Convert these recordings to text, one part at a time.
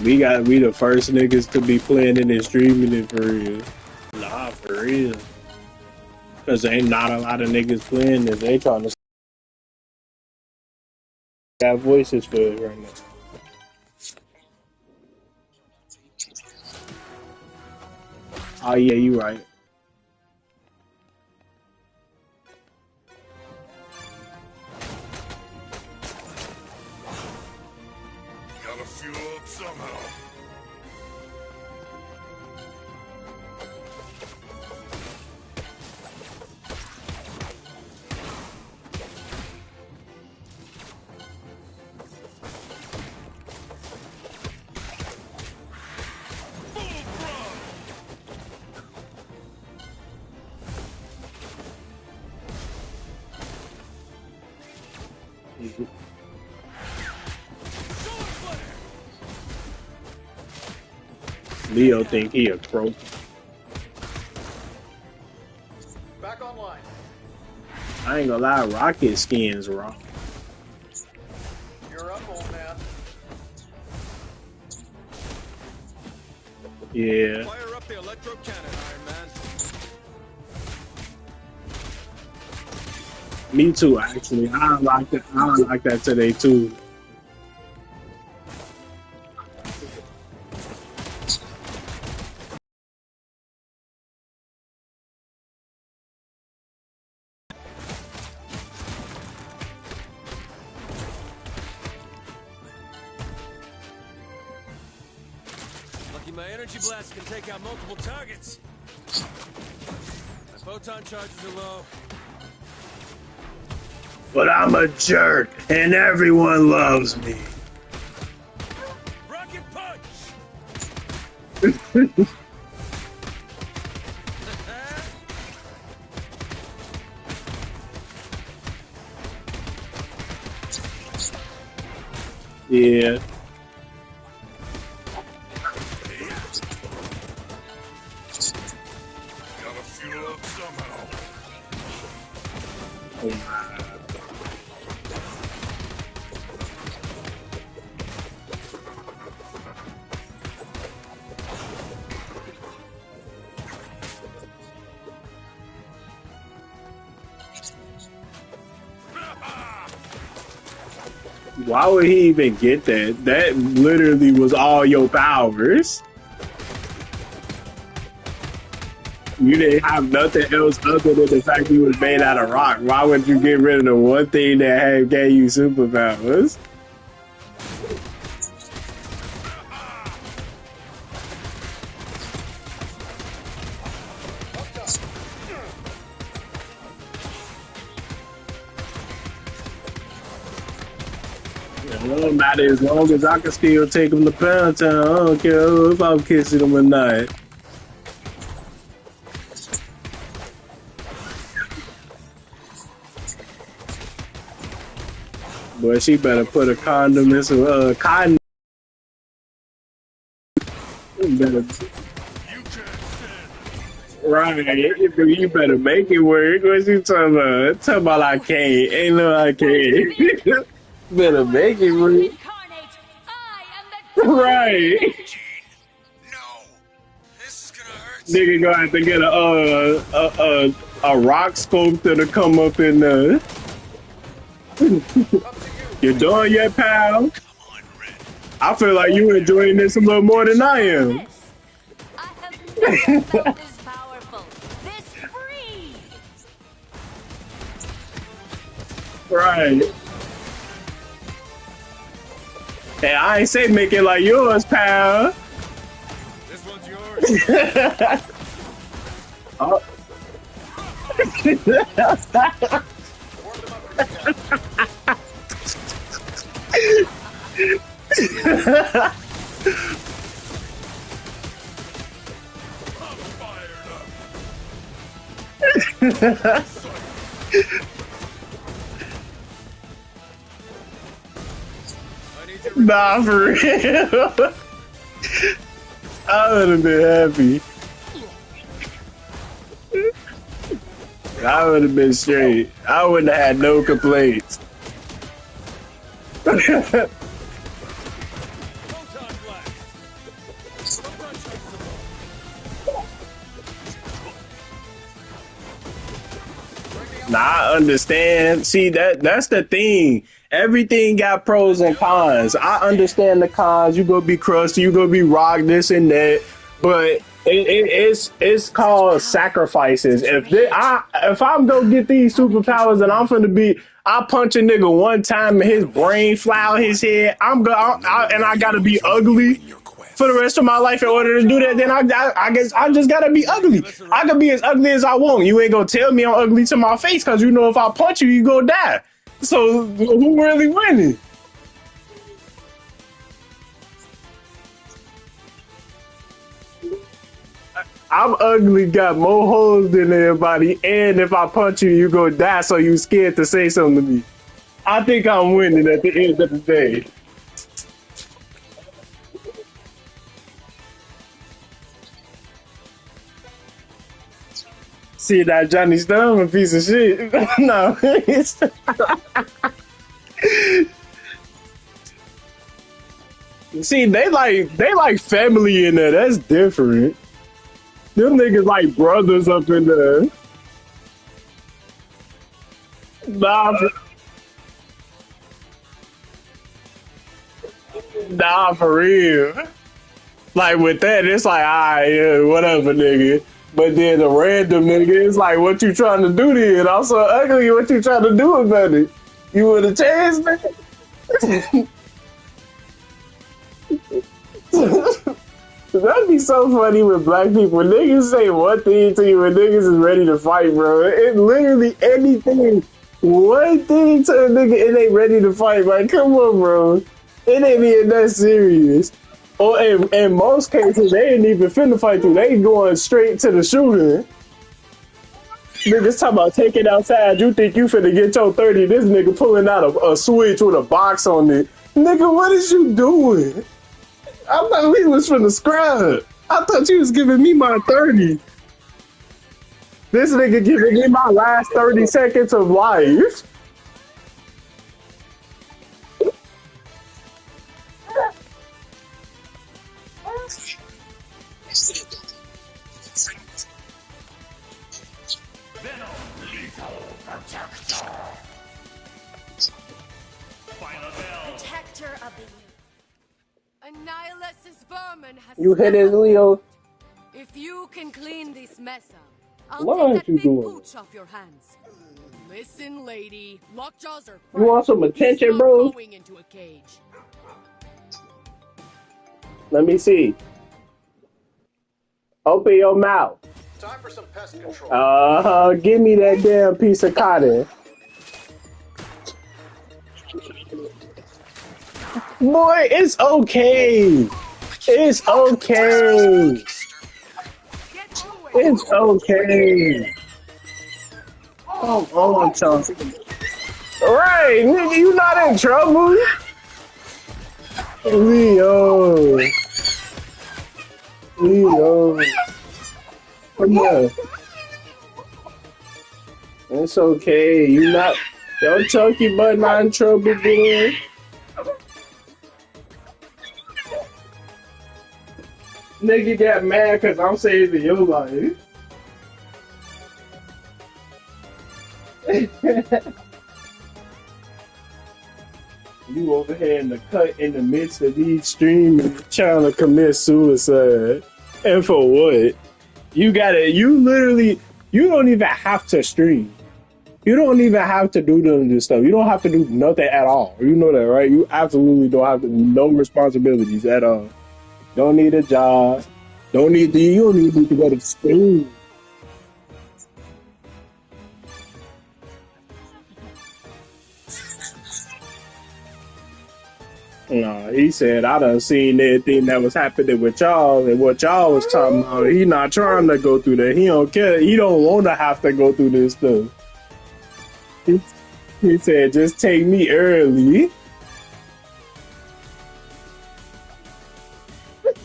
We the first niggas to be playing it and streaming it for real. Nah, for real. Cause ain't not a lot of niggas playing this. They trying to have voices for it right now. Oh yeah, you right. Gotta fuel up somehow. Leo think he a croak. Back online. I ain't gonna lie, Rocket skins raw. You're up, old man. Yeah. Fire up the electro cannon, Iron Man. Me too, actually. I don't like that. I don't like that today too. Lucky my energy blast can take out multiple targets. My photon charges are low. But I'm a jerk, and everyone loves me. Rocket punch! Yeah. Gotta fuel up somehow. Oh my. Why would he even get that? That literally was all your powers. You didn't have nothing else other than the fact you was made out of rock. Why would you get rid of the one thing that gave you superpowers? It don't matter as long as I can still take him to Pound Town. I don't care if I'm kissing him or not. Boy, she better put a condom in some cotton. Better, right, you better make it work. What you talking about? Talking about I can't. Ain't no I can't. Better make it work. Right. No! This is gonna hurt. Nigga gonna have to get a rock sculptor to come up in there. You done yet, pal? Come on, Red. I feel like you enjoying this a little more than I am. I have never felt this powerful, this free. Right. Hey, I ain't say make it like yours, pal. This one's yours. Oh. Nah, for real. I would have been happy. I would have been straight. I wouldn't have had no complaints. Nah, I understand. See that's the thing. Everything got pros and cons. I understand the cons. You gonna be crusty, you gonna be rock this and that, but it's called sacrifices. If I'm gonna get these superpowers and I'm finna be, I punch a nigga one time and his brain fly out his head. And I gotta be ugly for the rest of my life in order to do that, then I guess I just gotta be ugly. I can be as ugly as I want. You ain't gonna tell me I'm ugly to my face because you know if I punch you, you gonna die. So who really winning? I'm ugly, got more holes than everybody, and if I punch you, you gonna die. So you scared to say something to me. I think I'm winning at the end of the day. See that Johnny Storm a piece of shit. No, see they like family in there. That's different. Them niggas like brothers up in there. Nah, nah, for real. Like with that, it's like, alright, yeah, whatever, nigga. But then the random nigga, it's like, what you trying to do then? I'm so ugly, what you trying to do about it? You want a chance, nigga? That'd be so funny with black people. Niggas say one thing to you when niggas is ready to fight, bro. It literally anything. One thing to a nigga and they ready to fight. Like, come on, bro. It ain't even that serious. Or in most cases, they ain't even finna fight you. They going straight to the shooter. Niggas talking about taking outside. You think you finna get your 30. This nigga pulling out a switch with a box on it. Nigga, what is you doing? I thought we was finna scrub. I thought you was giving me my 30. This nigga giving me my last 30 seconds of life. Protector of the Annihilus' vermin has You hit it, Leo. If you can clean this mess up, I'll What take are that you big doing? pooch off your hands. Listen, lady, lockjaws are You want some fine. He's attention, not bro? going into a cage. Let me see. Open your mouth. Time for some pest control. Give me that damn piece of cotton. Boy, it's okay. It's okay. It's okay. Come on, Chauncey. Right, nigga, you not in trouble. Leo. Leo. Come on. It's okay. You not. Your chunky butt not in trouble, boy. Nigga got mad because I'm saving your life. You over here in the cut in the midst of these streaming trying to commit suicide. And for what? You don't even have to stream. You don't even have to do none of this stuff. You don't have to do nothing at all. You know that, right? You absolutely don't have to, no responsibilities at all. Don't need a job. You don't even need to go to school. No, he said, I done seen everything that was happening with y'all and what y'all was talking about. He not trying to go through that. He don't care. He don't want to have to go through this stuff. He said, just take me early.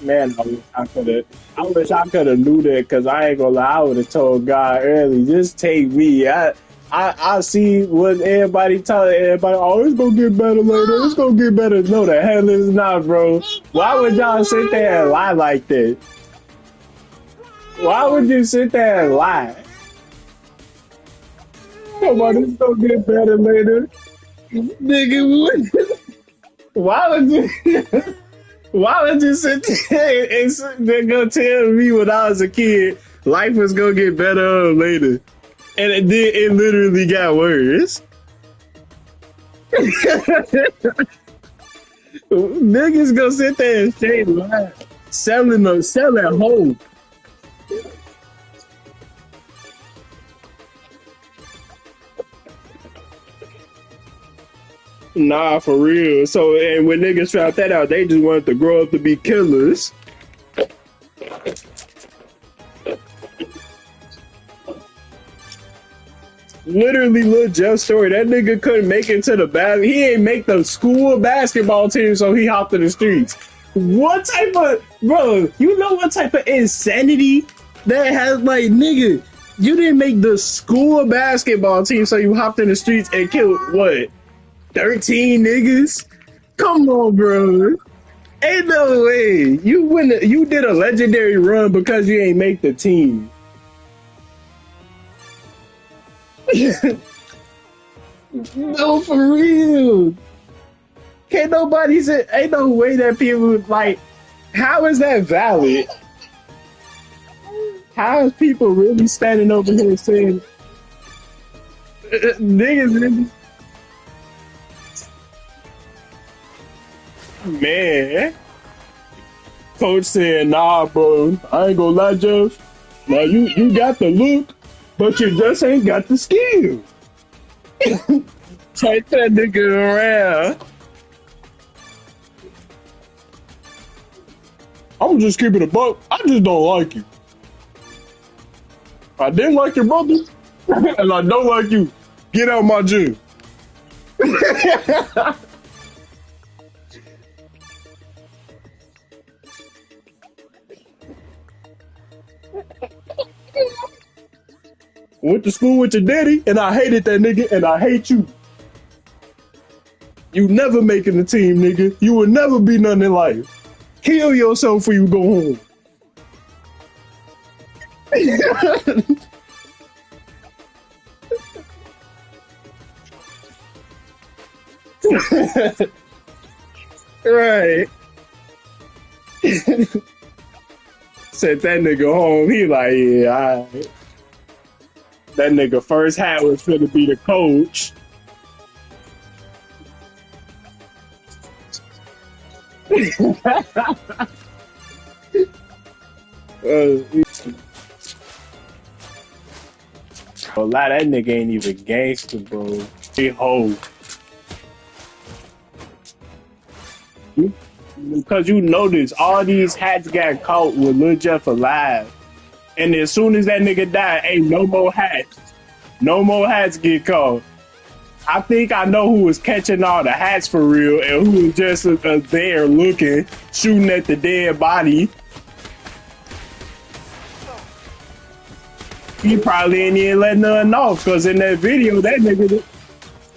Man, I wish I could have knew that because I ain't gonna lie, I would have told God early, just take me. I see what everybody telling everybody, oh, it's gonna get better later, it's gonna get better. No, the hell is not, bro. Why would y'all sit there and lie like that? Why would you sit there and lie? Come on, this gonna get better later. Nigga, what? Why would you? Why would you sit there and they're gonna tell me when I was a kid life was gonna get better later? And it did, it literally got worse. Niggas gonna sit there and say lie. Selling hope. Nah, for real. So, and when niggas found that out, they just wanted to grow up to be killers. Literally, Lil Jeff's story. That nigga couldn't make it to the he ain't make the school basketball team, so he hopped in the streets. What type of bro? You know what type of insanity that has? Like, nigga, you didn't make the school basketball team, so you hopped in the streets and killed what? 13 niggas? Come on, bro. Ain't no way. You did a legendary run because you ain't make the team. No, for real. Can't nobody say, ain't no way that people, like, how is that valid? How is people really standing over here saying, niggas, man. Coach said, nah, bro, I ain't gonna lie, Jeff. Now, you got the look, but you just ain't got the skill. Take that nigga around. I'm just keeping a buck. I just don't like you. I didn't like your brother, and I don't like you. Get out of my gym. Went to school with your daddy, and I hated that nigga, and I hate you. You never making the team, nigga. You will never be nothing in life. Kill yourself before you go home. Right. Sent that nigga home. He like, yeah, all right. That nigga first hat was finna be the coach. A lot that nigga ain't even gangster, bro. He hoe. Because you notice all these hats got caught with Lil Jeff alive. And as soon as that nigga died, ain't no more hats. No more hats get caught. I think I know who was catching all the hats for real and who was just there looking, shooting at the dead body. He probably ain't even letting none off because in that video, that nigga,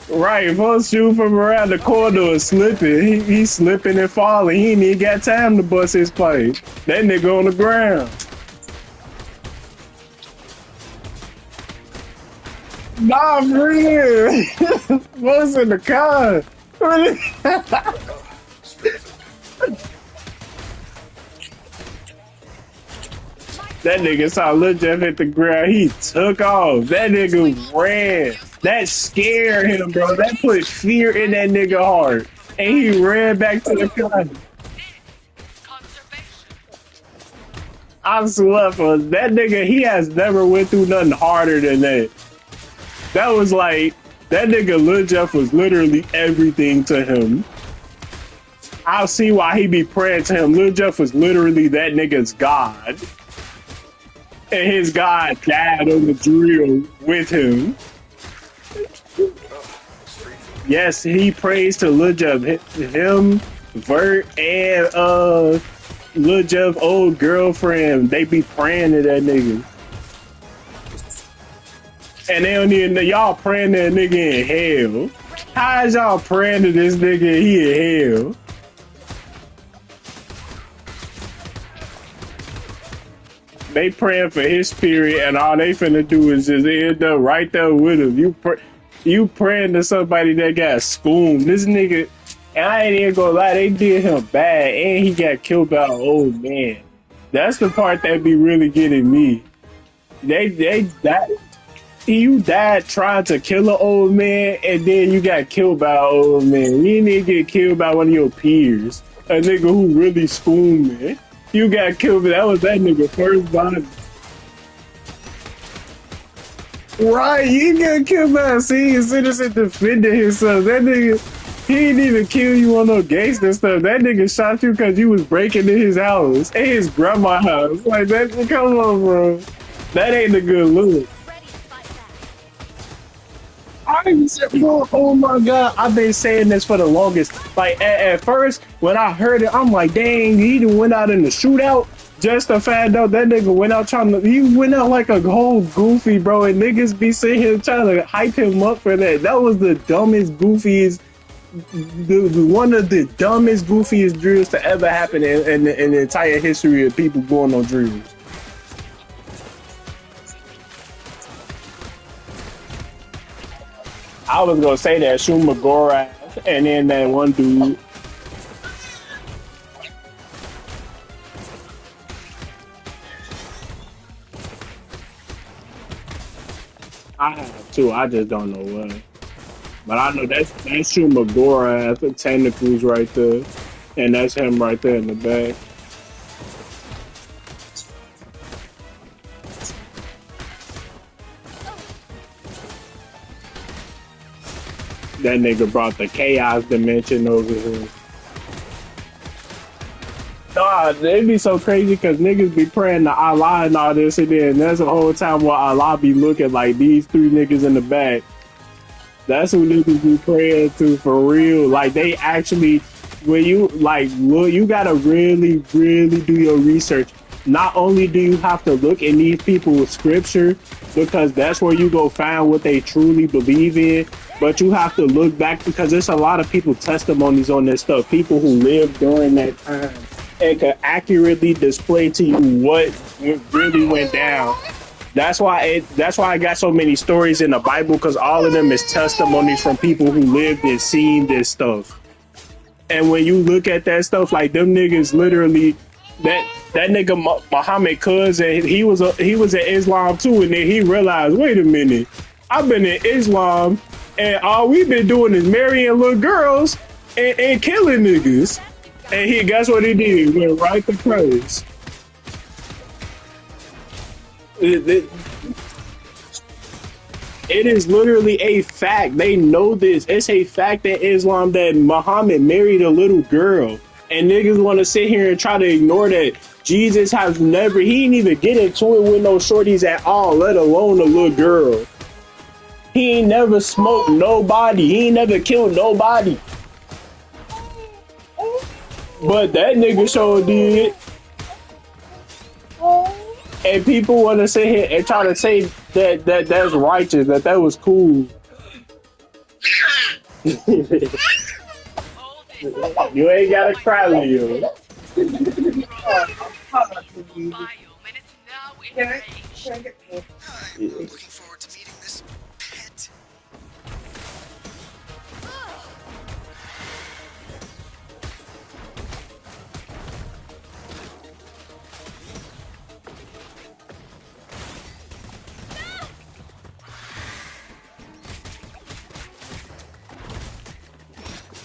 right, first shoot from around the corridor is slipping. He's slipping and falling. He ain't even got time to bust his plate. That nigga on the ground. Nah, for real. What's in the car? That nigga saw Lil Jeff hit the ground. He took off. That nigga ran. That scared him, bro. That put fear in that nigga heart. And he ran back to the car. I swear, for that nigga, he has never went through nothing harder than that. That was like, that nigga Lil Jeff was literally everything to him. I'll see why he be praying to him. Lil Jeff was literally that nigga's God. And his God died on the drill with him. Yes, he prays to Lil Jeff. Him, Vert, and Lil Jeff old girlfriend. They be praying to that nigga. And they don't even know y'all praying to a nigga in hell. How is y'all praying to this nigga he in hell? They praying for his spirit, and all they finna do is just end up right there with him. You praying to somebody that got schooled. This nigga, and I ain't even gonna lie, they did him bad, and he got killed by an old man. That's the part that be really getting me. They that you died trying to kill an old man, and then you got killed by an old man. You didn't get killed by one of your peers, a nigga who really schooled me. You got killed, but that was that nigga first body. Right, you got killed by a senior citizen defending himself. That nigga, he didn't even kill you on no gangster stuff. That nigga shot you because you was breaking in his house and his grandma's house. Like that, come on, bro. That ain't a good look. Ready to fight Bro, oh my god, I've been saying this for the longest. Like at first, when I heard it, I'm like, dang, he done went out in the shootout. Just to find out that nigga went out he went out like a whole goofy, bro, and niggas be sitting here trying to hype him up for that. That was the dumbest, goofiest, one of the dumbest, goofiest drills to ever happen in the entire history of people going on drills. I was gonna say that Shumagora and then that one dude. I have too. I just don't know what. But I know that's Shumagora has the tentacles right there, and that's him right there in the back. That nigga brought the chaos dimension over here. Nah, they be so crazy because niggas be praying to Allah and all this, and then there's a whole time where Allah be looking like these three niggas in the back. That's who niggas be praying to for real. Like they actually, when you like look, you gotta really, really do your research. Not only do you have to look in these people's scripture because that's where you go find what they truly believe in, but you have to look back because there's a lot of people testimonies on this stuff. People who lived during that time and can accurately display to you what really went down. That's why I got so many stories in the Bible because all of them is testimonies from people who lived and seen this stuff. And when you look at that stuff, like them niggas literally, that nigga Muhammad cousin, he was in Islam too, and then he realized, wait a minute, I've been in Islam and all we've been doing is marrying little girls and killing niggas. And guess what he did? He went right to Christ. It is literally a fact. They know this. It's a fact in Islam that Muhammad married a little girl. And niggas want to sit here and try to ignore that. Jesus has never, he didn't even get into it with no shorties at all, let alone a little girl. He ain't never smoked nobody. He ain't never killed nobody. But that nigga sure did. And people want to sit here and try to say that that's righteous, that was cool. You ain't gotta cry, Leo. I'm looking forward to meeting this pet.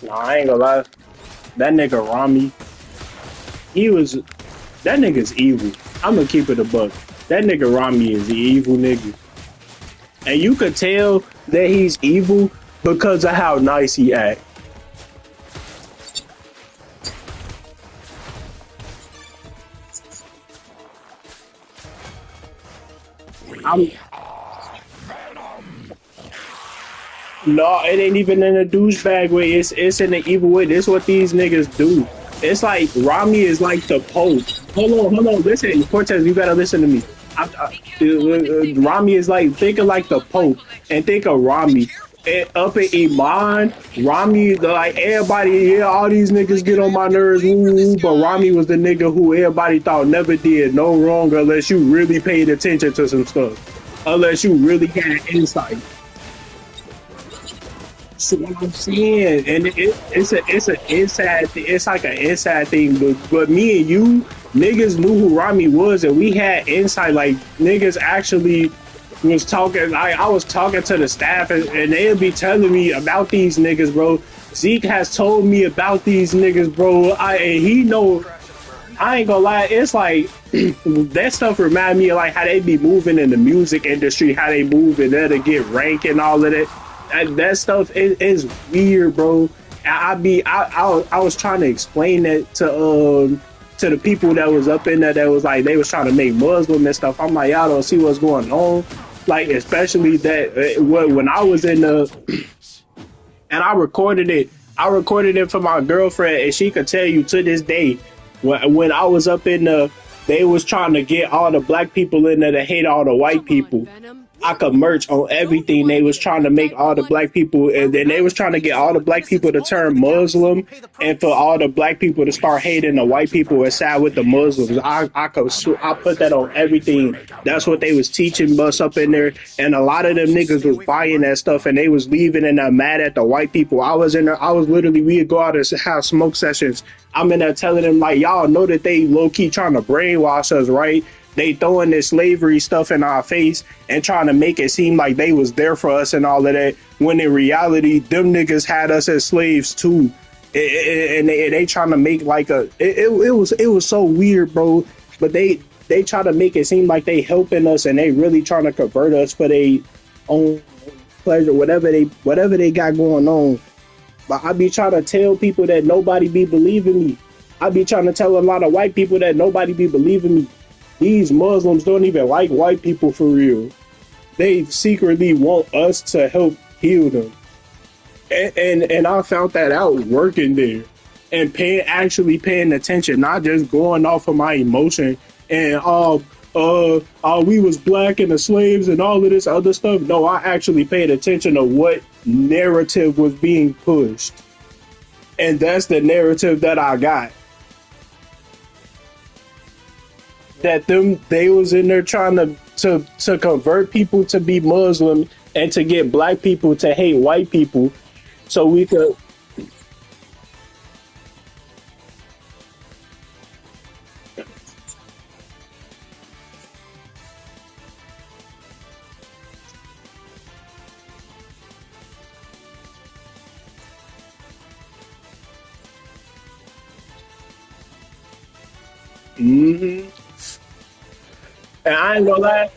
No, I ain't gonna lie. That nigga Rami, that nigga's evil. I'm gonna keep it a buck. That nigga Rami is the evil nigga. And you could tell that he's evil because of how nice he act. No, it ain't even in a douchebag way. It's in the evil way. This is what these niggas do. It's like Rami is like the Pope. Hold on. Listen, Cortez, you gotta listen to me. Rami is like, think of like the Pope and think of Rami. up in Iman, Rami, like everybody, yeah, all these niggas get on my nerves, woo, but Rami was the nigga who everybody thought never did no wrong unless you really paid attention to some stuff, unless you really had insight. See what I'm saying? And it's a inside it's like an inside thing, but me and you niggas knew who Rami was, and we had insight. Like niggas actually was talking. I was talking to the staff, and they'd be telling me about these niggas, bro. Zeke has told me about these niggas, bro. And he know. I ain't gonna lie, it's like that stuff remind me of like how they be moving in the music industry, how they move in there to get rank and all of that. That stuff is weird, bro. I was trying to explain that to the people that was up in there that was like they was trying to make Muslim and stuff. I'm like, y'all don't see what's going on, like especially that when I was in the and I recorded it for my girlfriend, and she could tell you to this day when I was up in the they was trying to get all the black people in there to hate all the white people. I could merch on everything. They was trying to make all the black people, and then they was trying to get all the black people to turn Muslim, and for all the black people to start hating the white people and side with the Muslims. I put that on everything. That's what they was teaching us up in there, and a lot of them niggas was buying that stuff, and they was leaving and mad at the white people. I was in there. I was literally we'd go out and have smoke sessions. I'm in there telling them like, y'all know that they low key trying to brainwash us, right? They throwing this slavery stuff in our face and trying to make it seem like they was there for us and all of that, when in reality, them niggas had us as slaves too. And they trying to make like it was so weird, bro. But they try to make it seem like they helping us, and they really trying to convert us for their own pleasure, whatever they got going on. But I be trying to tell people that nobody be believing me. I be trying to tell a lot of white people that nobody be believing me. These Muslims don't even like white people for real. They secretly want us to help heal them. And I found that out working there and actually paying attention, not just going off of my emotion and we was black and the slaves and all of this other stuff. No, I actually paid attention to what narrative was being pushed. And that's the narrative that I got. That they was in there trying to convert people to be Muslim and to get black people to hate white people, so we could. Mm-hmm. And I ain't gonna lie.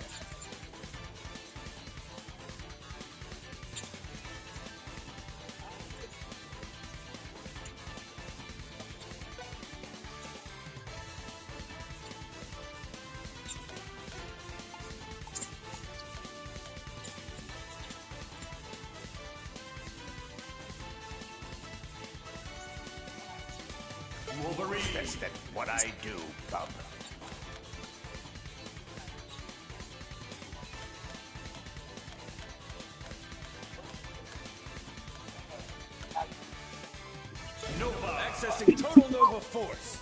Wolverine. That's what I do, Bub. Nova. Accessing total Nova force.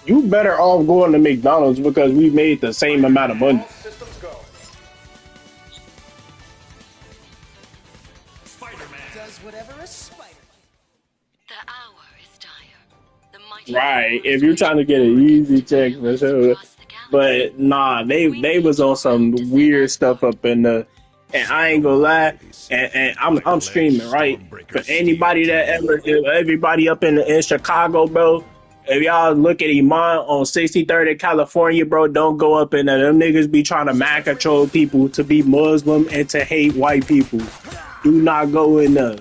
You better off going to McDonald's because we made the same amount of money. All systems go. Spider-Man. Does whatever a spider. The hour is dire. The mighty Right, if you're trying to get an easy check for sure. But nah, they was on some weird stuff up in the, and I ain't gonna lie, and I'm streaming, right? For anybody that everybody up in Chicago, bro, if y'all look at Iman on 63rd in California, bro, don't go up in there. Them niggas be trying to mind control people to be Muslim and to hate white people. Do not go in there.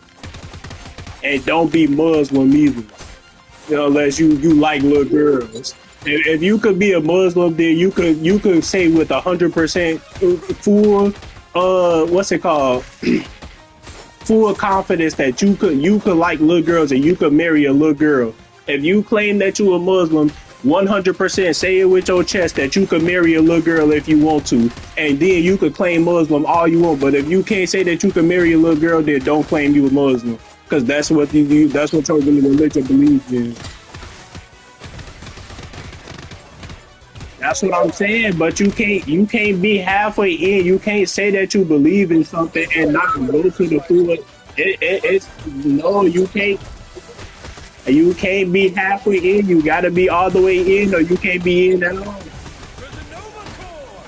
And don't be Muslim either. You know, unless you like little girls. If you could be a Muslim, then you could say with 100% full what's it called? Full confidence that you could like little girls and you could marry a little girl. If you claim that you a Muslim, 100% say it with your chest that you could marry a little girl if you want to, and then you could claim Muslim all you want. But if you can't say that you can marry a little girl, then don't claim you a Muslim, because that's what you that's what your religion believes in. That's what I'm saying. But you can't be halfway in. You can't say that you believe in something and not go to the full. It's no, you can't. You can't be halfway in. You gotta be all the way in, or you can't be in at all. For the Nova Corps!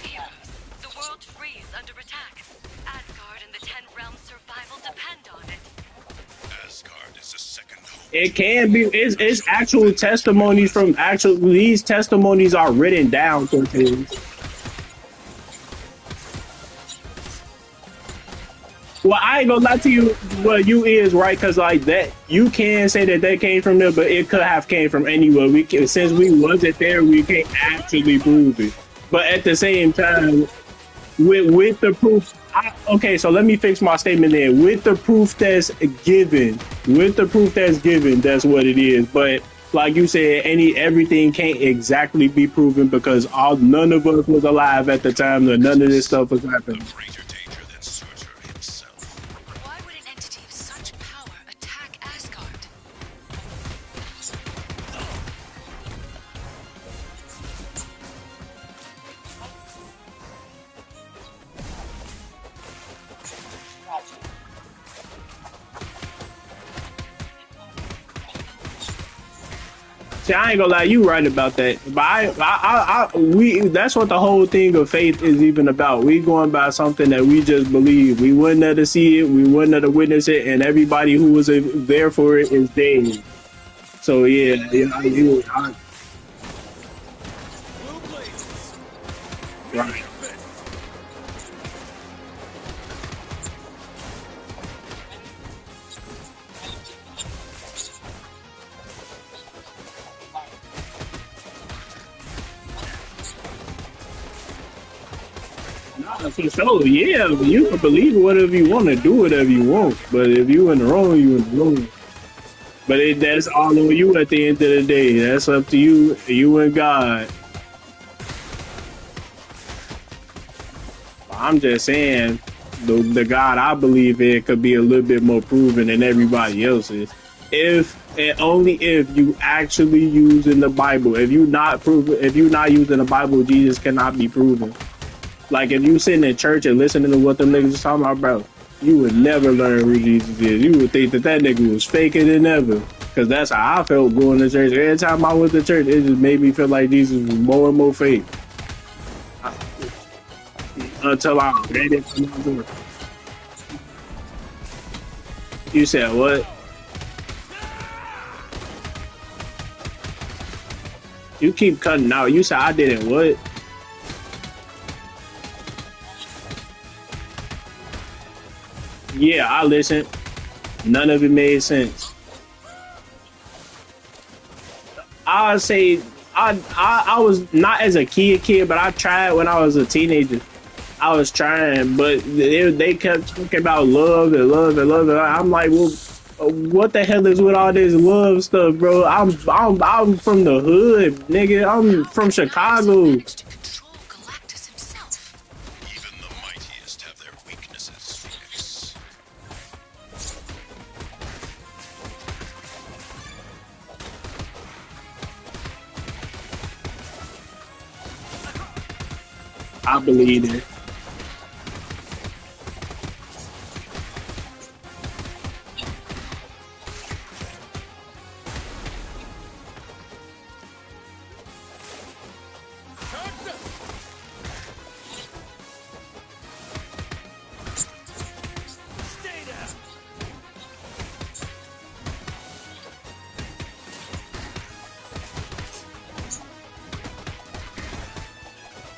Heroes, the world frees under attack. Asgard and the Ten Realms' survival depend on it. Asgard is a second home. It can be. It's actual testimonies from actual. These testimonies are written down for things. Well, I ain't gonna lie to you. Well, you is right, because like that, you can say that they came from there, but it could have came from anywhere. We can, since we wasn't there, we can't actually prove it. But at the same time, with the proof, okay. So let me fix my statement there. With the proof that's given, that's what it is. But like you said, everything can't exactly be proven because none of us was alive at the time that none of this stuff was happening. Greater danger than Surtur himself. Why would an entity of such power attack Asgard? See, I ain't gonna lie, you right about that. But that's what the whole thing of faith is even about. We going by something that we just believe. We wouldn't have to see it, we wouldn't have to witness it, and everybody who was there for it is dead. So yeah, Blue blazes! right. Nah, for sure, yeah. You can believe whatever you want to do, whatever you want. But if you in the wrong, you in the wrong. But that's all on you at the end of the day. That's up to you and God. I'm just saying, the God I believe in could be a little bit more proven than everybody else's. If and only if you actually using the Bible. If you not using the Bible, Jesus cannot be proven. Like if you sitting in church and listening to what them niggas is talking about, bro, you would never learn who Jesus is. You would think that nigga was faker than ever. Cause that's how I felt going to church. Every time I went to church, it just made me feel like Jesus was more and more fake. Until I read it from my door. You said what? You keep cutting out. You said I didn't what? Yeah, I listened. None of it made sense. I say I was not as a kid, but I tried when I was a teenager. I was trying, but they kept talking about love and love and love. And I'm like, well, what the hell is with all this love stuff, bro? I'm from the hood, nigga. I'm from Chicago. Even the mightiest have their weaknesses, Phoenix. I believe it. Stay down!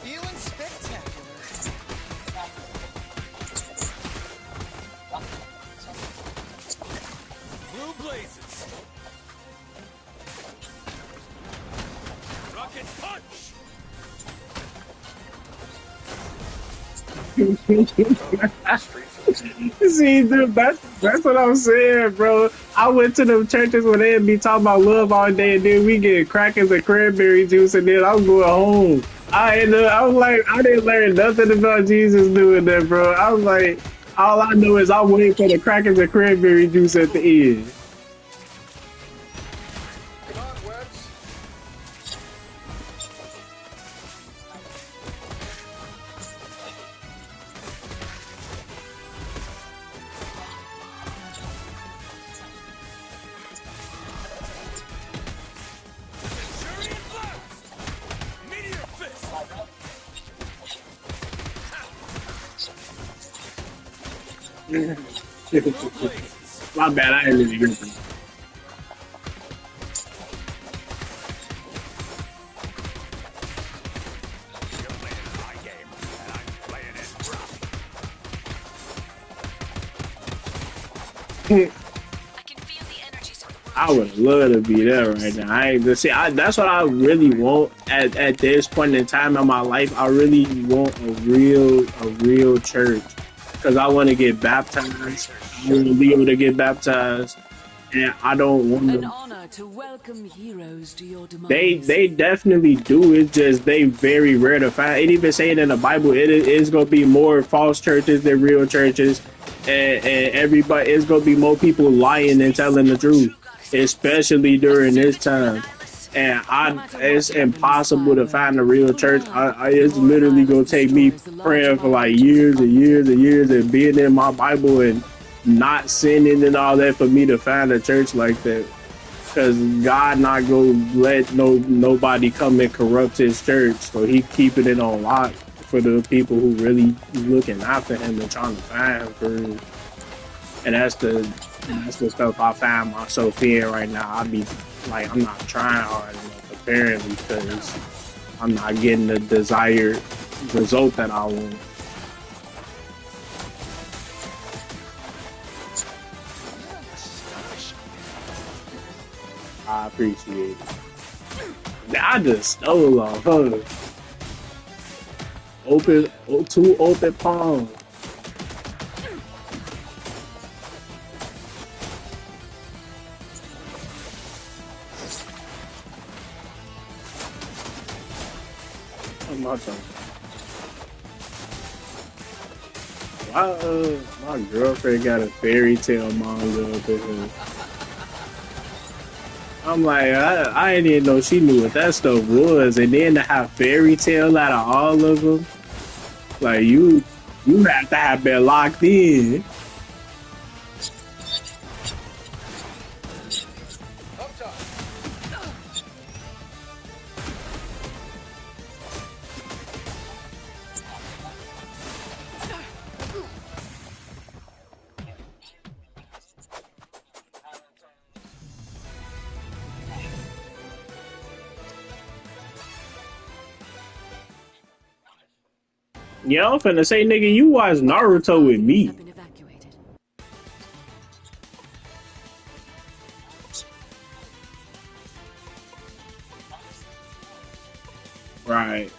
Feeling spectacular. Street food. See, dude, that's what I'm saying, bro. I went to them churches where they'd be talking about love all day, and then we get crackers and cranberry juice, and then I'm going home. I was like, I didn't learn nothing about Jesus doing that, bro. I was like, all I know is I'm waiting for the crackers and cranberry juice at the end. Come on, Webs. Centurion blast! Meteor fist! Go blazes! My bad, I didn't really get that. You're playing my game, and I'm playing it rough. I can feel the energies of the world. I would love to be there right now. I ain't gonna see. That's what I really want at this point in time in my life. I really want a real church because I want to get baptized. I want to be able to get baptized, and I don't want An to. honor to welcome heroes to your demise. They definitely do. It's just they very rare to find. It even saying in the Bible, it is gonna be more false churches than real churches, and everybody it's gonna be more people lying than telling the truth, especially during this time. And it's impossible to find a real church. It's literally gonna take me praying for like years and years and years and being in my Bible and not sinning and all that for me to find a church like that. Cause God not gonna let nobody come and corrupt His church, so He keeping it on lock for the people who really looking after Him and trying to find Him for real. And that's the stuff I find myself in right now. I be like, I'm not trying hard enough apparently because I'm not getting the desired result that I want. I appreciate it. I just stole off her. Two open palms. I'm not talking. Why, my girlfriend got a fairy tale manga up in here. I'm like, I didn't even know she knew what that stuff was, and then to have fairy tale out of all of them, like you have to have been locked in. Up top. Yeah, I'm finna say, nigga, you watch Naruto with Targets me. have been evacuated. Right.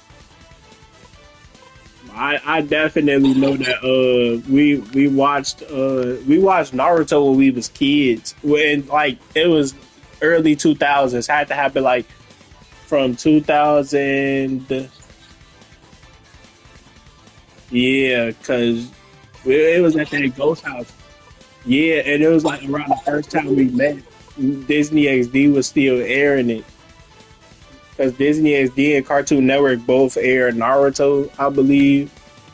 I definitely know that we watched Naruto when we was kids. When like it was early 2000s. Had to happen like from 2000. Yeah, cuz it was at that ghost house. Yeah, and it was like around the first time we met. Disney XD was still airing it because Disney XD and Cartoon Network both aired Naruto, I believe,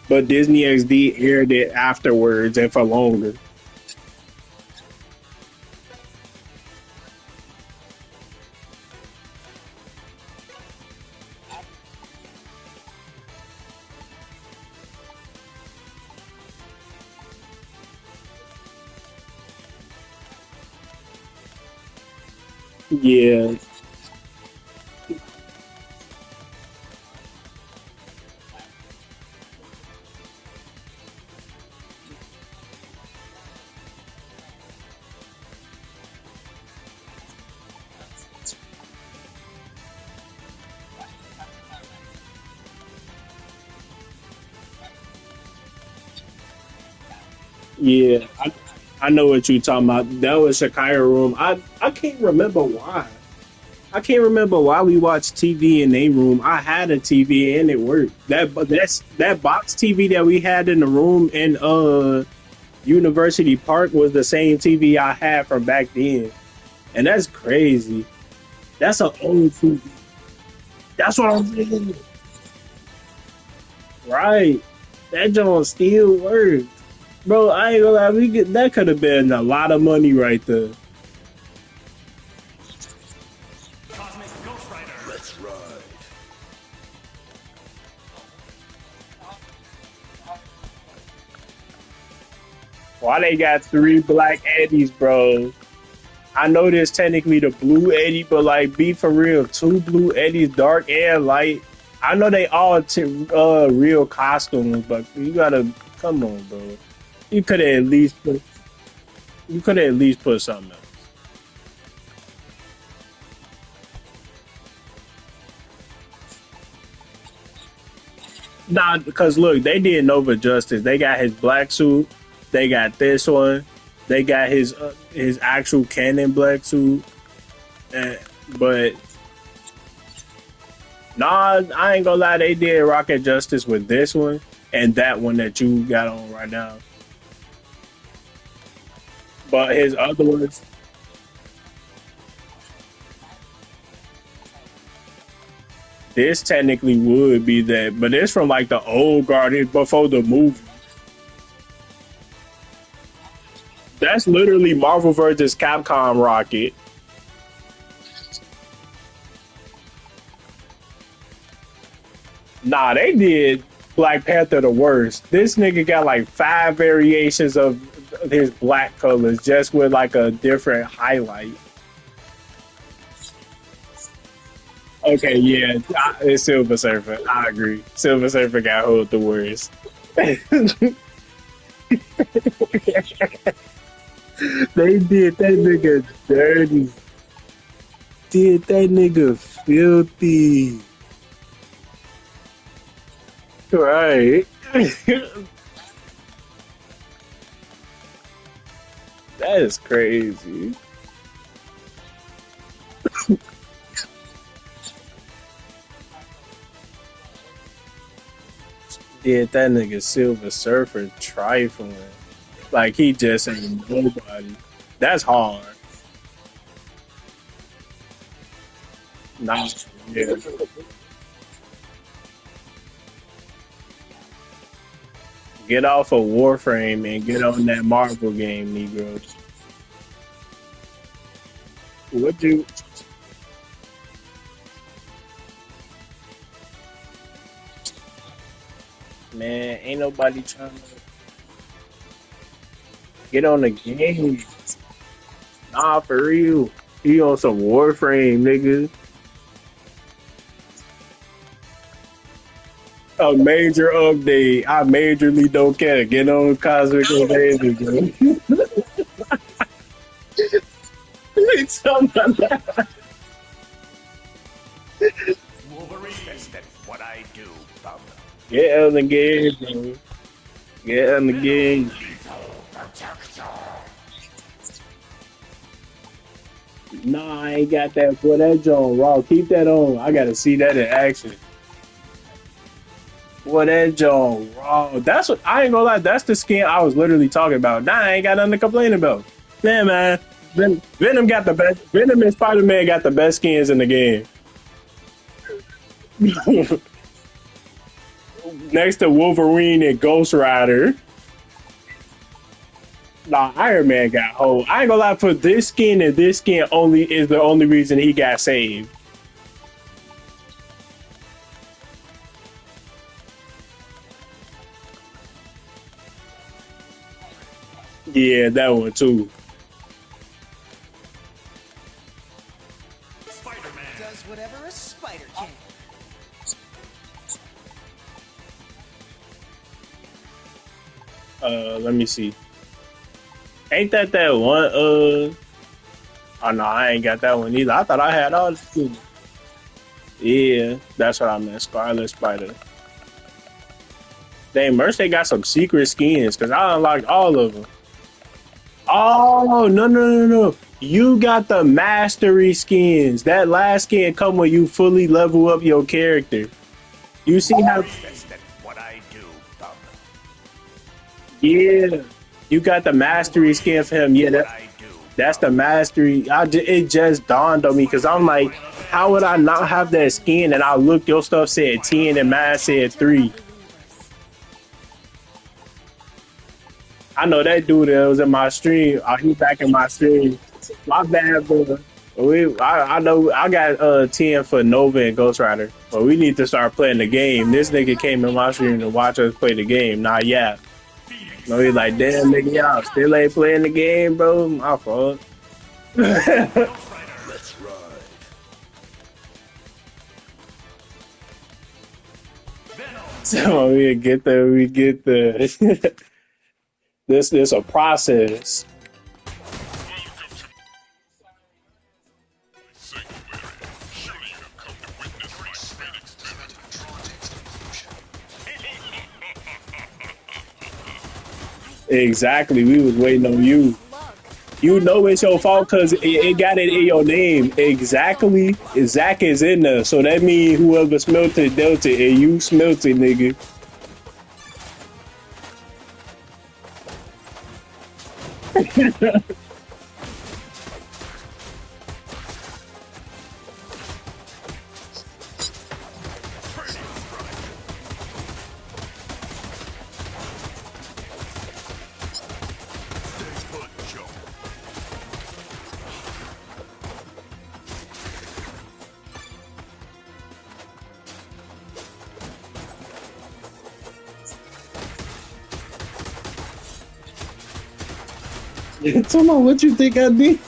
but Disney XD aired it afterwards and for longer. Yeah, Yeah, I know what you talking about. That was Shakira room. I can't remember why. I can't remember why we watched TV in a room. I had a TV and it worked. That box TV that we had in the room in University Park was the same TV I had from back then. And that's crazy. That's an old TV. That's what I'm saying. Right. That joint still works. Bro, I ain't gonna lie, that could have been a lot of money right there. Cosmic Ghost Rider. Let's ride. Why they got three black Eddies, bro? I know there's technically the blue Eddie, but like, be for real, two blue Eddies, dark and light. I know they all real costumes, but you gotta come on, bro. You could have at least put, you could have at least put something else. Nah, because look, they did Nova justice. They got his black suit. They got this one. They got his actual canon black suit. Uh, but nah, I ain't gonna lie. They did Rocket Justice with this one and that one that you got on right now. But his other ones, this technically would be that, but it's from like the old Guardians before the movie. That's literally Marvel versus Capcom Rocket. Nah, they did Black Panther the worst. This nigga got like five variations of his black colors just with like a different highlight. Okay, yeah, it's Silver Surfer. I agree. Silver Surfer got hold the worst. They did that nigga dirty. Did that nigga filthy. Right. That is crazy. Did that nigga Silver Surfer trifling. Like he just ain't nobody. That's hard. Nah, yeah. Get off of Warframe and get on that Marvel game, Negro. What you man, ain't nobody trying to get on the game. Nah, for real. He on some Warframe, nigga. A major update. I majorly don't care. Get on Cosmic Invasion, bro. It's something like that. Wolverine. Best at what I do, bum. Get on the game, bro. Get on the game. Nah, I ain't got that. Boy, that John Raw. Keep that on. I gotta see that in action. Boy, that John Raw. That's what I ain't gonna lie. That's the skin I was literally talking about. Nah, I ain't got nothing to complain about. Yeah, man. Venom got the best. Venom and Spider Man got the best skins in the game. Next to Wolverine and Ghost Rider. Nah, Iron Man got hold. I ain't gonna lie. For this skin and this skin only is the only reason he got saved. Yeah, that one too. Spider-Man. Does whatever a spider can. Let me see. Ain't that one? Oh no, I ain't got that one either. I thought I had all the two. Yeah, that's what I meant. Scarlet Spider. Dang, Merch, they got some secret skins because I unlocked all of them. Oh, no. You got the mastery skins. That last skin come when you fully level up your character. You see how? What I do, Thumb. Yeah, you got the mastery skin for him. Yeah, that's the mastery. It just dawned on me because I'm like, how would I not have that skin? And I looked, your stuff said 10 and mine said 3. I know that dude that was in my stream. He back in my stream. My bad, bro. I know I got 10 for Nova and Ghost Rider, but we need to start playing the game. This nigga came in my stream to watch us play the game. Nah, yeah. No, he's like, damn, nigga, y'all still ain't playing the game, bro. My fault. Let's ride. So we get the this a process. Surely you have come to witness my great experiment. Exactly, we was waiting on you. You know it's your fault because it got it in your name. Exactly, Zach is in there, so that means whoever smelt it dealt it, and you smelt it, nigga. Tell me what you think I did.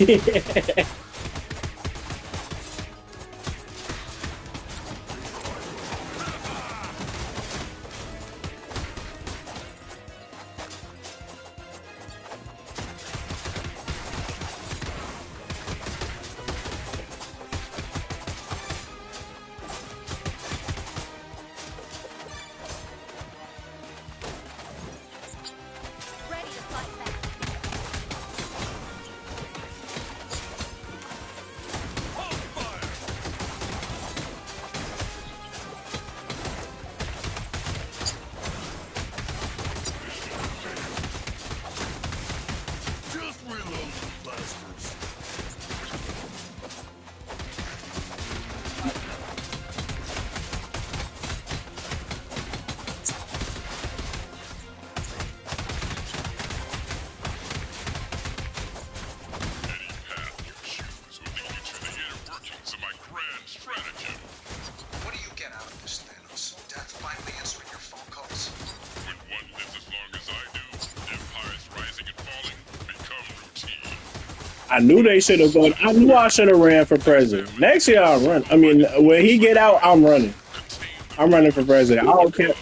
Just reload the blasters. Any path you choose will lead you to the inner workings of my grand stratagem. What do you get out of this, Thanos? Death finally answering your phone calls? When one lives as long as I do, empires rising and falling become routine. I knew they should have gone. I knew I should have ran for president. Next year I'll run. I mean, when he get out, I'm running. I'm running for president. I don't care.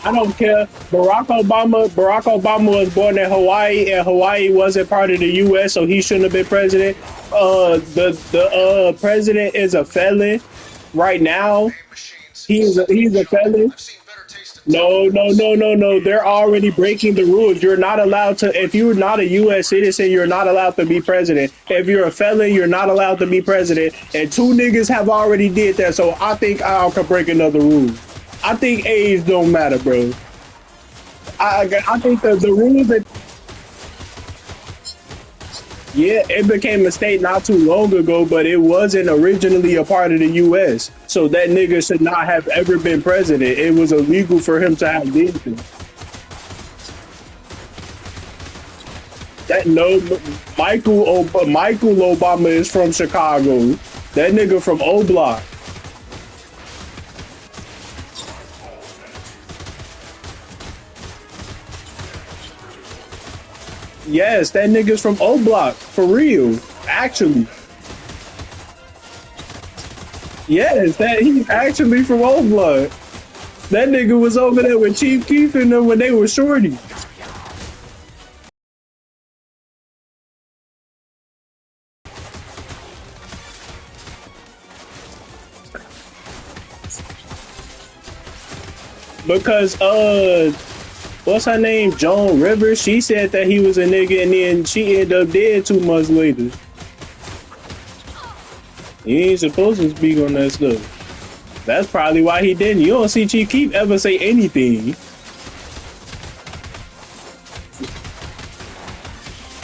I don't care. Barack Obama was born in Hawaii, and Hawaii wasn't part of the U.S., so he shouldn't have been president. The president is a felon right now. He's a felon. No. They're already breaking the rules. You're not allowed to. If you're not a U.S. citizen, you're not allowed to be president. If you're a felon, you're not allowed to be president. And 2 niggas have already did that. So I think I could break another rule. I think age don't matter, bro. I think the rules that yeah, it became a state not too long ago, but it wasn't originally a part of the U.S. So that nigga should not have ever been president. It was illegal for him to have did this. That no, Michael Obama is from Chicago. That nigga from O Block. Yes, that nigga's from O Block, for real. Actually. Yes, he's actually from O Block. That nigga was over there with Chief Keef and them when they were shorty. because what's her name? Joan Rivers. She said that he was a nigga, and then she ended up dead 2 months later. You ain't supposed to speak on that stuff. That's probably why he didn't. You don't see Chief Keef ever say anything.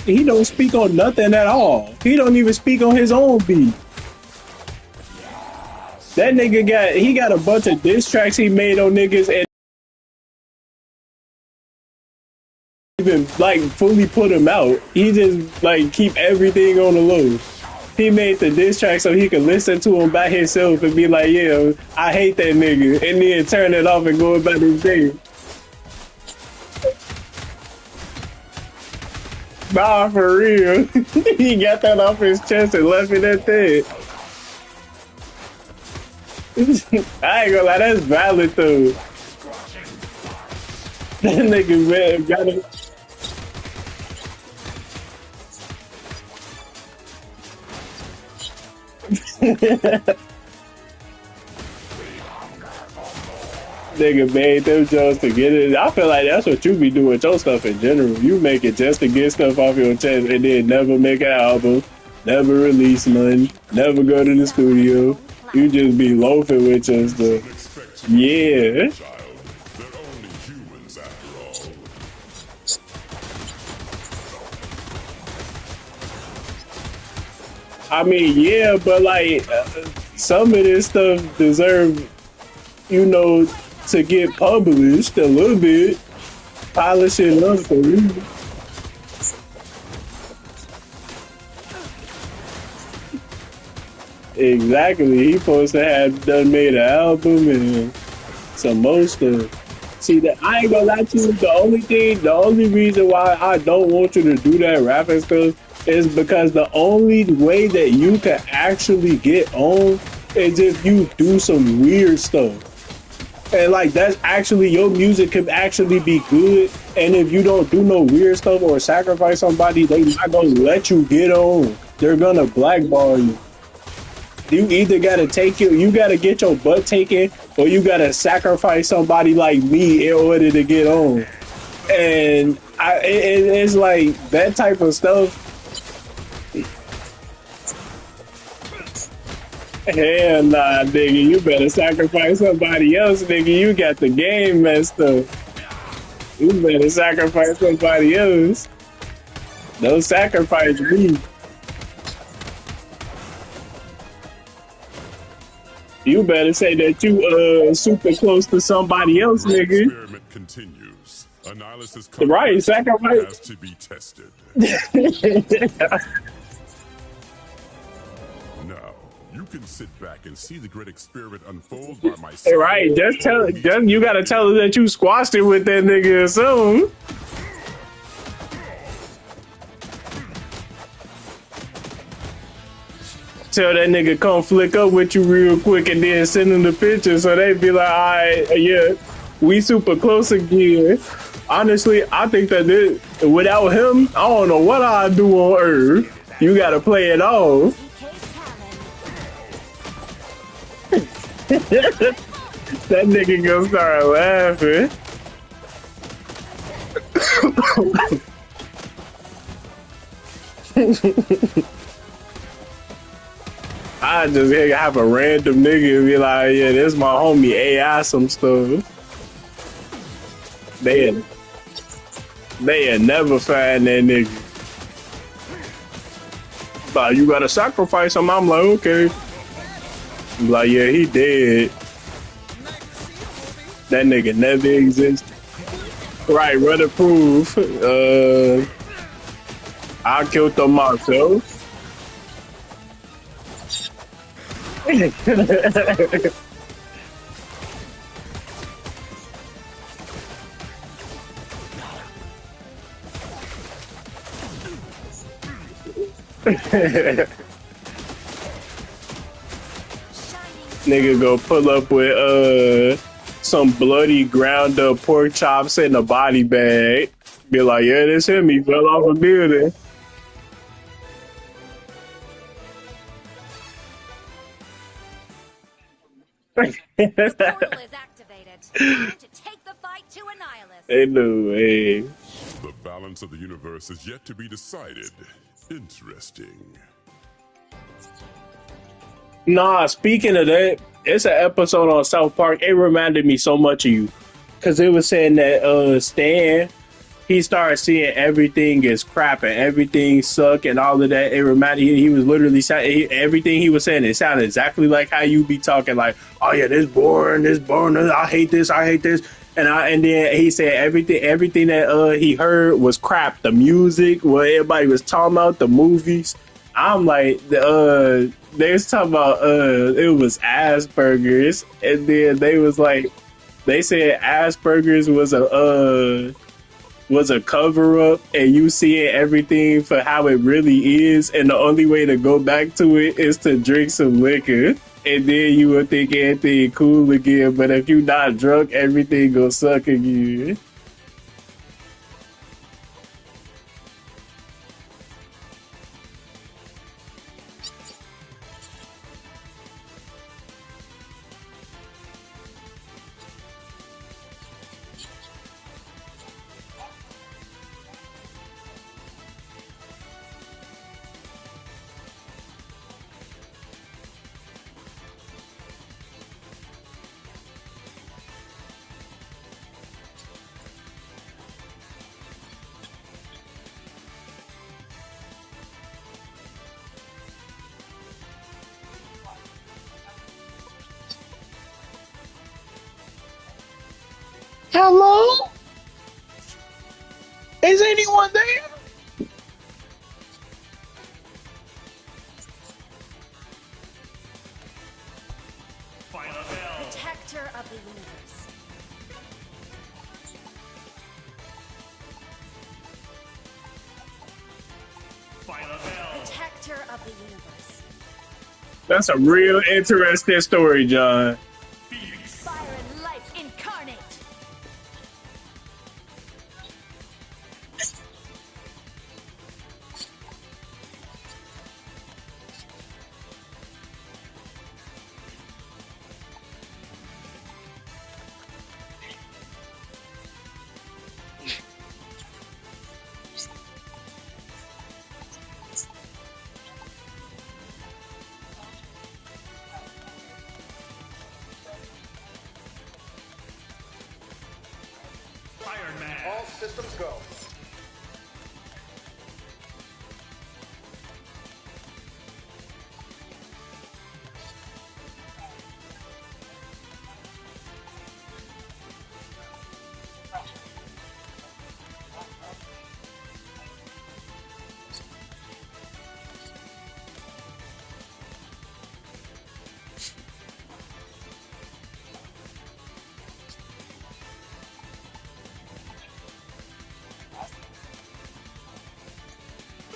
He don't speak on nothing at all. He don't even speak on his own beat. That nigga got a bunch of diss tracks he made on niggas and even like fully put him out. He just like keep everything on the low. He made the diss track so he could listen to him by himself and be like, yeah, I hate that nigga, and then turn it off and go about his day. Nah, for real. He got that off his chest and left it at that. I ain't gonna lie, that's valid though. That nigga man got it. Nigga made them jokes to get it. I feel like that's what you be doing with your stuff in general. You make it just to get stuff off your chest and then never make an album, never release none, never go to the studio. You just be loafing with your stuff. Yeah. I mean, yeah, but like some of this stuff deserve, you know, to get published a little bit, polish it up for you. Exactly. He supposed to have done made an album and some more stuff. See, that I ain't gonna lie to you. The only reason why I don't want you to do that rapping stuff is because the only way that you can actually get on is if you do some weird stuff. And like that's actually your music can actually be good. And if you don't do no weird stuff or sacrifice somebody, they not gonna let you get on. They're gonna blackball you. You either gotta you gotta get your butt taken, or you gotta sacrifice somebody like me in order to get on. And it's like that type of stuff. Hell nah, nigga. You better sacrifice somebody else, nigga. You got the game messed up. You better sacrifice somebody else. Don't sacrifice me. You better say that you super close to somebody else, nigga. Experiment continues. Analysis right, sacrifice has to be tested. Now, you can sit back and see the great experiment unfold by my side. Right, just you gotta tell her that you squashed it with that nigga or something. Tell that nigga come flick up with you real quick and then send them the picture so they be like, all right, yeah, we super close again. Honestly, I think that without him, I don't know what I'd do on Earth. You gotta play it off. That nigga gonna start laughing. I just have a random nigga and be like, yeah, this my homie AI some stuff. They had never find that nigga. But you gotta sacrifice him. I'm like, okay. I'm like, yeah, he dead. That nigga never existed. Right, rudder proof. I killed them myself. Nigga go pull up with some bloody ground up pork chops in a body bag. Be like, yeah, this him. He fell off a building. Portal is activated. Time to take Hey, no, hey. The balance of the universe is yet to be decided. Interesting. Nah, speaking of that, it's an episode on South Park. It reminded me so much of you. Because it was saying that Stan, he started seeing everything as crap and everything suck and all of that. It reminded he was literally everything he was saying. It sounded exactly like how you be talking, like, "Oh yeah, this boring. I hate this. I hate this." And then he said everything that he heard was crap. The music, what everybody was talking about, the movies. I'm like, they was talking about it was Asperger's, and then they was like, they said Asperger's was a cover up, and you seeing everything for how it really is, and the only way to go back to it is to drink some liquor, and then you will think everything cool again. But if you not drunk, everything gonna suck again. Hello, is anyone there? Final bell. Protector of the universe. Final bell. Protector of the universe. That's a real interesting story, John. Fire and life incarnate. Iron Man. All systems go.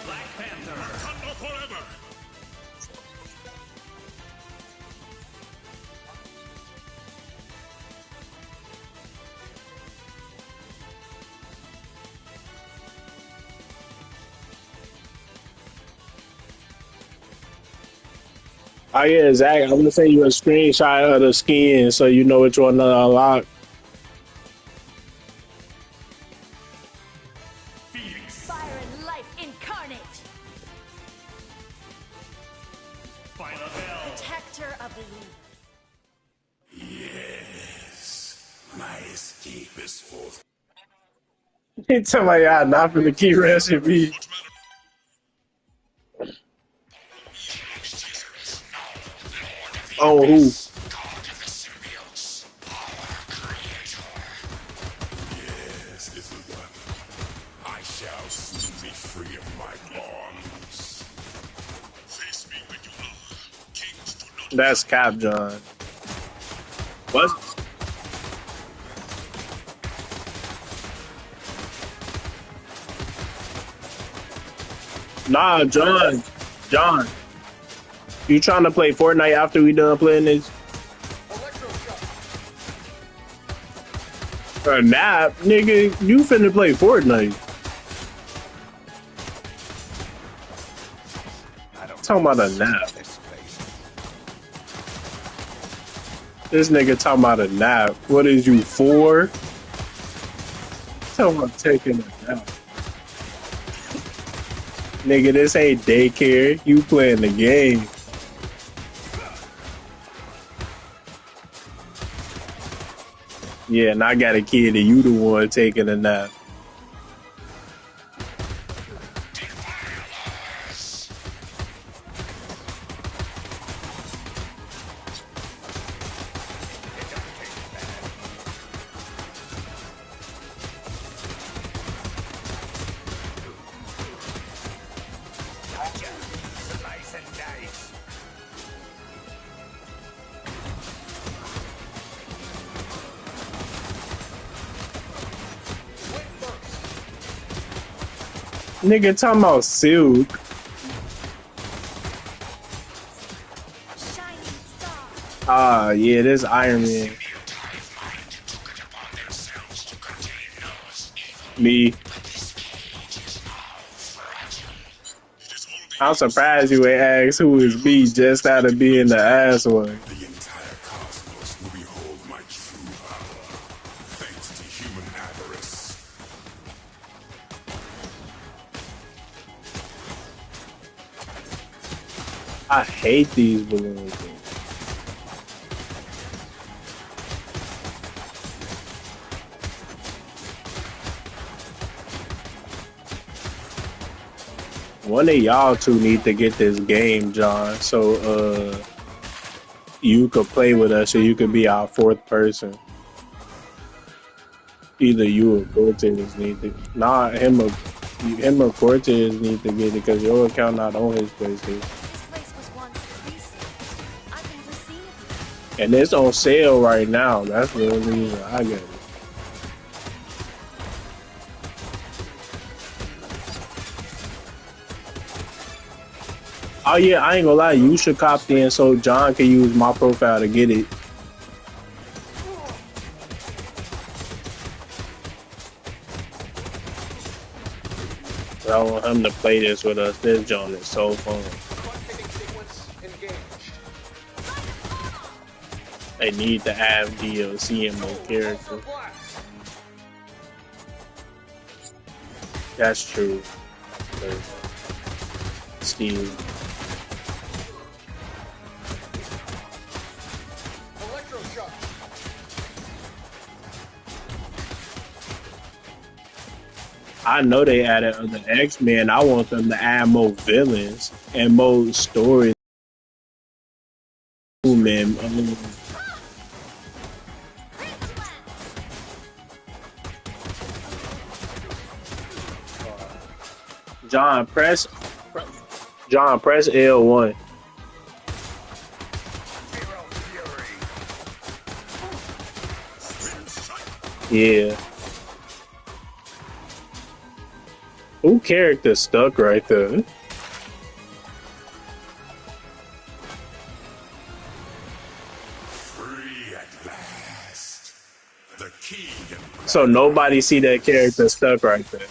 Black Panther. Wakanda forever! Oh yeah, Zach, I'm gonna send you a screenshot of the skin so you know which one to unlock. Fire and life incarnate. Final bell. Protector of the universe. Yes, my escape is forth. He tell me, "Yeah, not for the key recipe." Oh, who? Yes, little one. I shall soon be free of my bonds. Face me when you are. Kings do not. That's Cap John. What? Nah, John. John. You trying to play Fortnite after we done playing this? A nap? Nigga, you finna play Fortnite. Talking about a nap. This nigga talking about a nap. What is you, 4? Talking about taking it down. Nigga, this ain't daycare. You playing the game. Yeah, and I got a kid and you the one taking a nap. Nigga talking about silk. Ah, yeah, this Iron Man. Me. I'm surprised you ain't asked who is me just out of being the ass one. The entire cosmos will behold my true power, thanks to human avarice. I hate these balloons. One of y'all two need to get this game, John, so you could play with us, so you could be our fourth person. Either you or Cortez need to. Nah, him or Cortez need to get it because your account not on his PlayStation. This place was once recent. I've never seen it. And it's on sale right now. That's the only reason I got it. Oh yeah, I ain't gonna lie, you should cop in so John can use my profile to get it. I want him to play this with us. This John is so fun. They need to add DLC in more characters. That's true. Steve. I know they added other X-Men. I want them to add more villains and more stories. Ooh, man. John, press L1. Yeah. Who character stuck right there? Free at last. The kingdom. So nobody see that character stuck right there.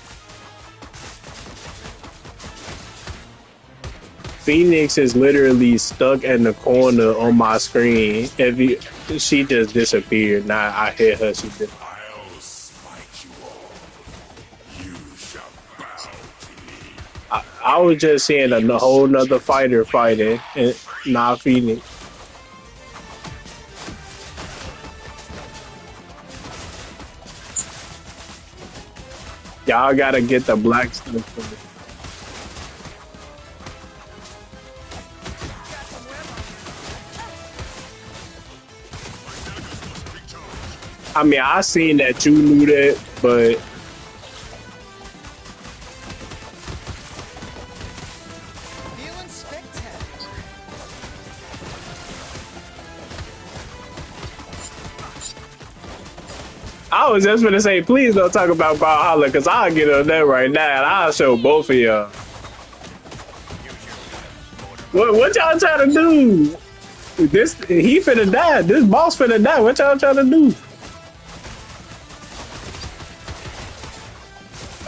Phoenix is literally stuck in the corner on my screen. She just disappeared. Now I hit her. She disappeared. I'll smite you all. You shall bow to me. I was just seeing a whole nother fighter fighting, and not Phoenix. Y'all gotta get the black stuff first. I mean, I seen that you knew that, but Feeling spectacular. I was just gonna say, please don't talk about Valhalla, cause I'll get on that right now, and I'll show both of y'all. What y'all trying to do? He finna die. This boss finna die. What y'all trying to do?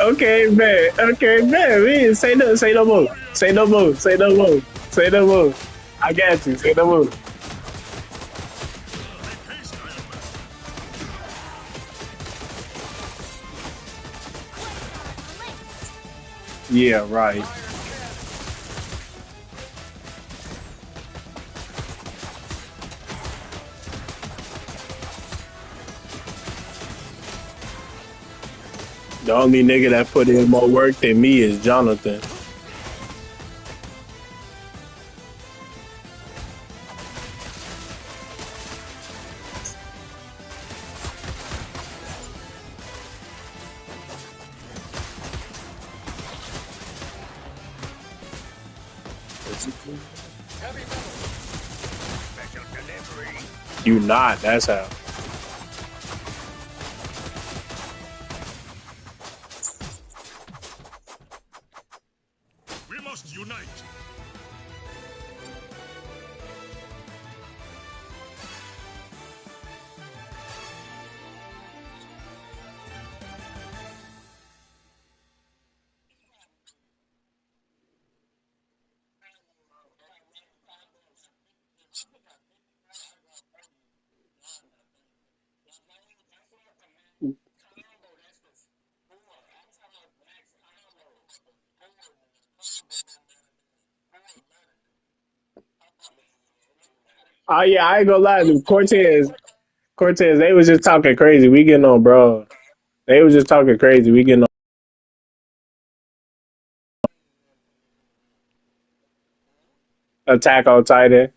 Okay, man. Okay, man. Man, say no more. Say no more. Say no more. Say no more. I got you. Say no more. Yeah, right. The only nigga that put in more work than me is Jonathan. You not. That's how. We must unite. Oh yeah, I ain't gonna lie. Cortez, they was just talking crazy. We getting on, bro. They was just talking crazy. We getting on. Attack on Titan.